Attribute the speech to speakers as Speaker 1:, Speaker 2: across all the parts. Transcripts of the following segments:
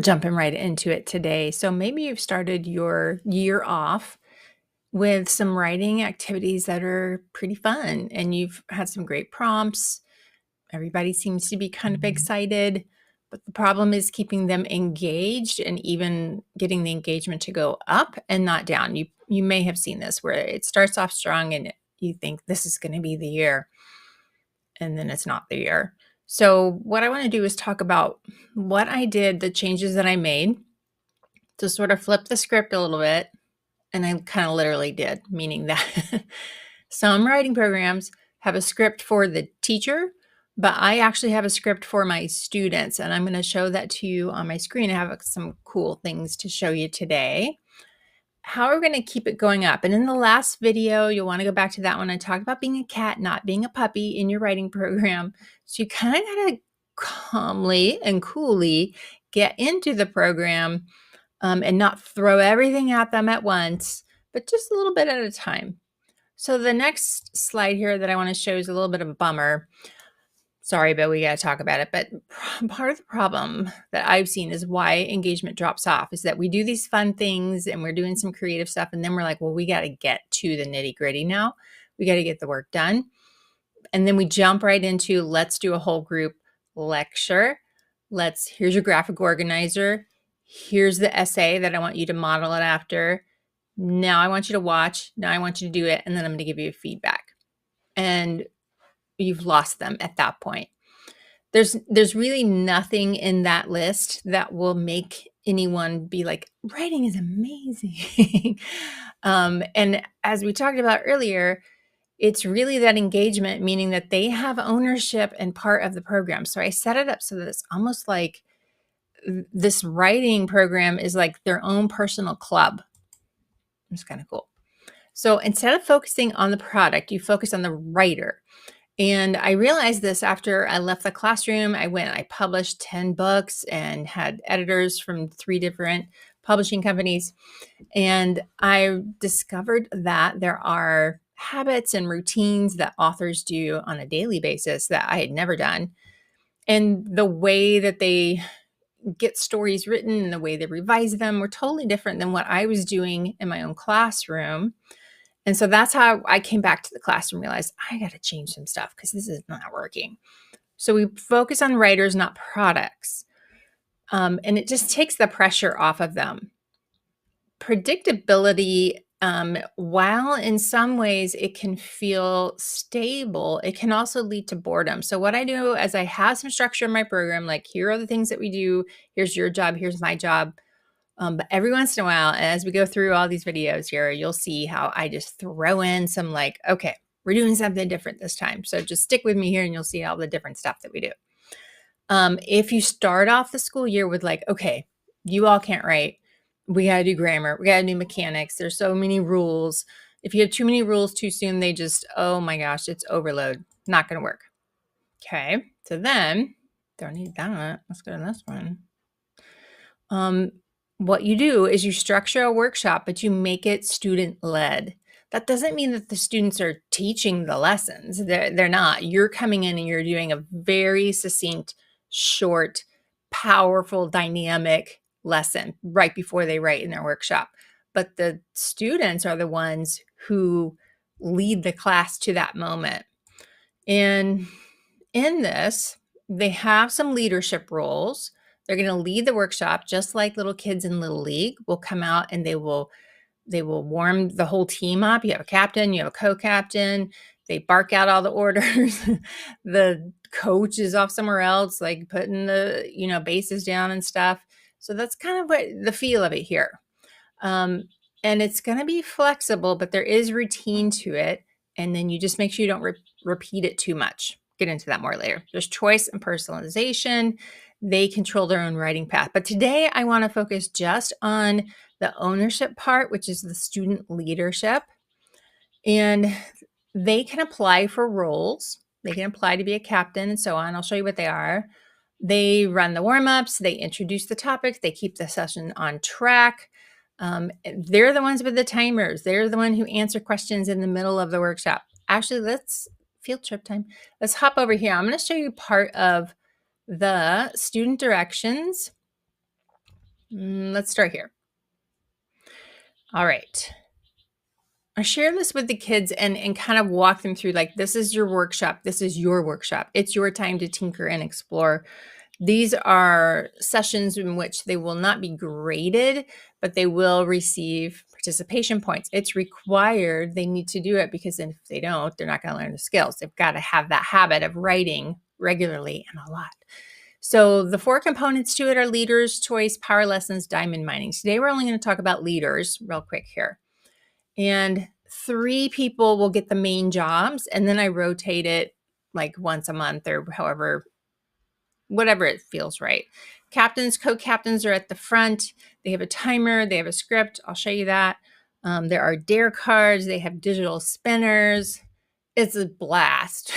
Speaker 1: Jumping right into it today. So maybe you've started your year off with some writing activities that are pretty fun and you've had some great prompts. Everybody seems to be kind of excited, but the problem is keeping them engaged and even getting the engagement to go up and not down. You may have seen this where it starts off strong and you think this is going to be the year, and then it's not the year. So what I want to do is talk about what I did, the changes that I made to sort of flip the script a little bit. And I kind of literally did, meaning that some writing programs have a script for the teacher, but I actually have a script for my students. And I'm going to show that to you on my screen. I have some cool things to show you today. How we're going to keep it going up. And in the last video, you'll want to go back to that one. I talked about being a cat, not being a puppy in your writing program. So you kind of got to calmly and coolly get into the program and not throw everything at them at once, but just a little bit at a time. So the next slide here that I want to show is a little bit of a bummer. Sorry, but we got to talk about it. But part of the problem that I've seen is why engagement drops off is that we do these fun things and we're doing some creative stuff. And then we're like, well, we got to get to the nitty gritty now. We got to get the work done. And then we jump right into, let's do a whole group lecture. Here's your graphic organizer. Here's the essay that I want you to model it after. Now I want you to watch. Now I want you to do it. And then I'm going to give you feedback. And you've lost them at that point. There's really nothing in that list that will make anyone be like, writing is amazing. And as we talked about earlier, it's really that engagement, meaning that they have ownership and part of the program. So I set it up so that it's almost like this writing program is like their own personal club. It's kind of cool. So instead of focusing on the product, you focus on the writer. And I realized this after I left the classroom. I published 10 books and had editors from 3 different publishing companies. And I discovered that there are habits and routines that authors do on a daily basis that I had never done. And the way that they get stories written and the way they revise them were totally different than what I was doing in my own classroom. And so that's how I came back to the class and realized I got to change some stuff because this is not working. So we focus on writers, not products. And it just takes the pressure off of them. Predictability, while in some ways it can feel stable, it can also lead to boredom. So what I do is I have some structure in my program, like here are the things that we do. Here's your job. Here's my job. But every once in a while, as we go through all these videos here, you'll see how I just throw in some like, okay, we're doing something different this time. So just stick with me here and you'll see all the different stuff that we do. If you start off the school year with like, okay, you all can't write. We got to do grammar. We got to do mechanics. There's so many rules. If you have too many rules too soon, they just, oh my gosh, it's overload. Not going to work. Okay. So then, don't need that. Let's go to this one. What you do is you structure a workshop, but you make it student-led. That doesn't mean that the students are teaching the lessons. They're not. You're coming in and you're doing a very succinct, short, powerful, dynamic lesson right before they write in their workshop. But the students are the ones who lead the class to that moment. And in this, they have some leadership roles. They're going to lead the workshop just like little kids in Little League will come out and they will warm the whole team up. You have a captain, you have a co-captain. They bark out all the orders. The coach is off somewhere else, like putting the, bases down and stuff. So that's kind of what the feel of it here. And it's going to be flexible, but there is routine to it. And then you just make sure you don't repeat it too much. Get into that more later. There's choice and personalization. They control their own writing path. But today I want to focus just on the ownership part, which is the student leadership. And they can apply for roles. They can apply to be a captain and so on. I'll show you what they are. They run the warm-ups. They introduce the topics. They keep the session on track. They're the ones with the timers. They're the one who answer questions in the middle of the workshop. Actually, let's field trip time. Let's hop over here. I'm going to show you part of the student directions. Let's start here. All right. I share this with the kids and kind of walk them through like, this is your workshop. This is your workshop. It's your time to tinker and explore. These are sessions in which they will not be graded, but they will receive participation points. It's required. They need to do it because if they don't, they're not going to learn the skills. They've got to have that habit of writing regularly and a lot. So the 4 components to it are leaders, choice, power lessons, diamond mining. Today, we're only going to talk about leaders real quick here. And 3 people will get the main jobs, and then I rotate it like once a month or however, whatever it feels right. Captains, co-captains are at the front. They have a timer, they have a script. I'll show you that. There are dare cards, they have digital spinners. It's a blast.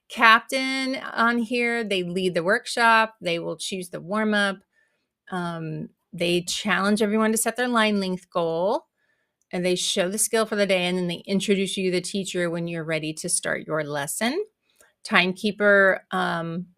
Speaker 1: Captain on here, they lead the workshop, they will choose the warm-up. They challenge everyone to set their line length goal. And they show the skill for the day, and then they introduce you to the teacher when you're ready to start your lesson. Timekeeper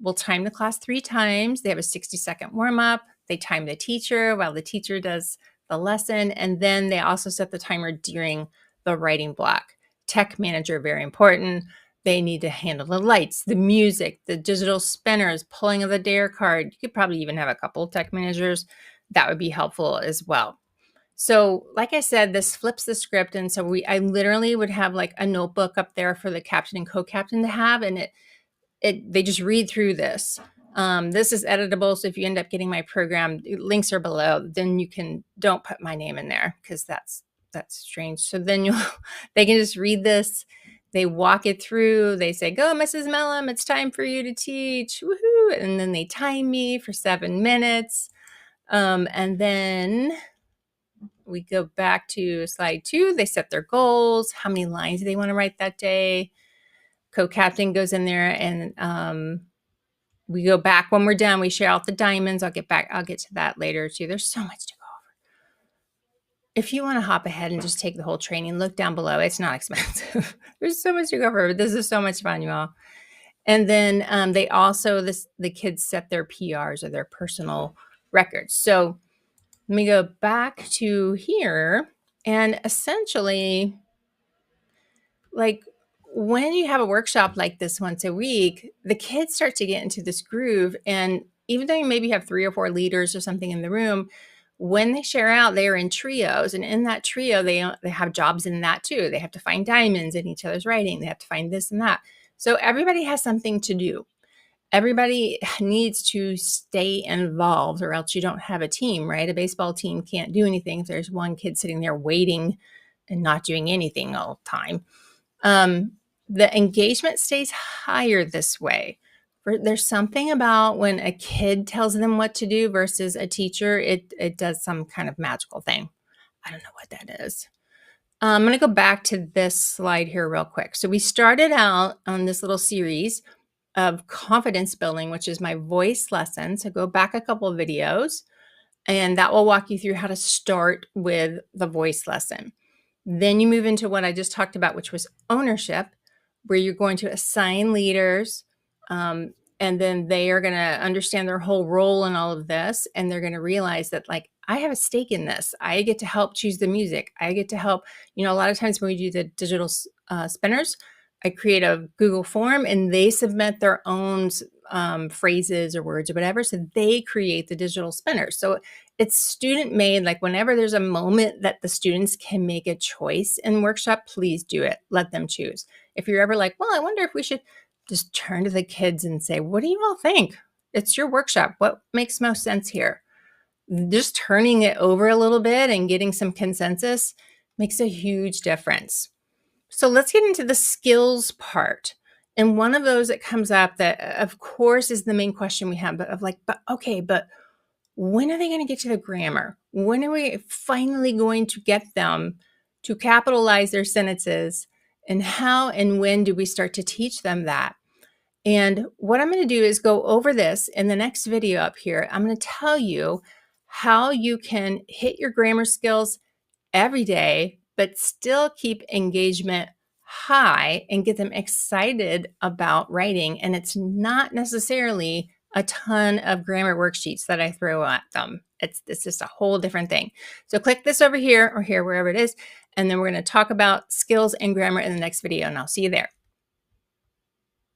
Speaker 1: will time the class 3 times. They have a 60-second warm-up. They time the teacher while the teacher does the lesson, and then they also set the timer during the writing block. Tech manager, very important. They need to handle the lights, the music, the digital spinners, pulling of the dare card. You could probably even have a couple of tech managers. That would be helpful as well. So, like I said, this flips the script, and so I literally would have like a notebook up there for the captain and co-captain to have, and they just read through this. This is editable, so if you end up getting my program, links are below. Then don't put my name in there because that's strange. So then they can just read this. They walk it through. They say, "Go, Mrs. Mellum, it's time for you to teach." Woohoo! And then they time me for 7 minutes, and then we go back to slide 2. They set their goals, how many lines do they want to write that day. Co-captain goes in there, and we go back when we're done. We share out the diamonds. I'll get to that later too. There's so much to go over. If you want to hop ahead and just take the whole training, look down below. It's not expensive. There's so much to go over. This is so much fun, you all. And then they also, the kids set their PRs or their personal records. So let me go back to here, and essentially, like when you have a workshop like this once a week, the kids start to get into this groove. And even though you maybe have 3 or 4 leaders or something in the room, when they share out, they are in trios. And in that trio, they have jobs in that too. They have to find diamonds in each other's writing. They have to find this and that. So everybody has something to do. Everybody needs to stay involved, or else you don't have a team, right? A baseball team can't do anything if there's one kid sitting there waiting and not doing anything all the time. The engagement stays higher this way. There's something about when a kid tells them what to do versus a teacher, it does some kind of magical thing. I don't know what that is. I'm going to go back to this slide here real quick. So we started out on this little series of confidence building, which is my voice lesson. So go back a couple of videos, and that will walk you through how to start with the voice lesson. Then you move into what I just talked about, which was ownership, where you're going to assign leaders, and then they are going to understand their whole role in all of this, and they're going to realize that, like, I have a stake in this. I get to help choose the music. I get to help, a lot of times when we do the digital spinners, I create a Google form and they submit their own phrases or words or whatever. So they create the digital spinner. So it's student made. Like whenever there's a moment that the students can make a choice in workshop, please do it. Let them choose. If you're ever like, well, I wonder if we should just turn to the kids and say, what do you all think? It's your workshop. What makes most sense here? Just turning it over a little bit and getting some consensus makes a huge difference. So let's get into the skills part. And one of those that comes up that, of course, is the main question we have, but when are they going to get to the grammar? When are we finally going to get them to capitalize their sentences? And how and when do we start to teach them that? And what I'm going to do is go over this in the next video up here. I'm going to tell you how you can hit your grammar skills every day, but still keep engagement high and get them excited about writing. And it's not necessarily a ton of grammar worksheets that I throw at them. It's just a whole different thing. So click this over here or here, wherever it is, and then we're going to talk about skills and grammar in the next video, and I'll see you there.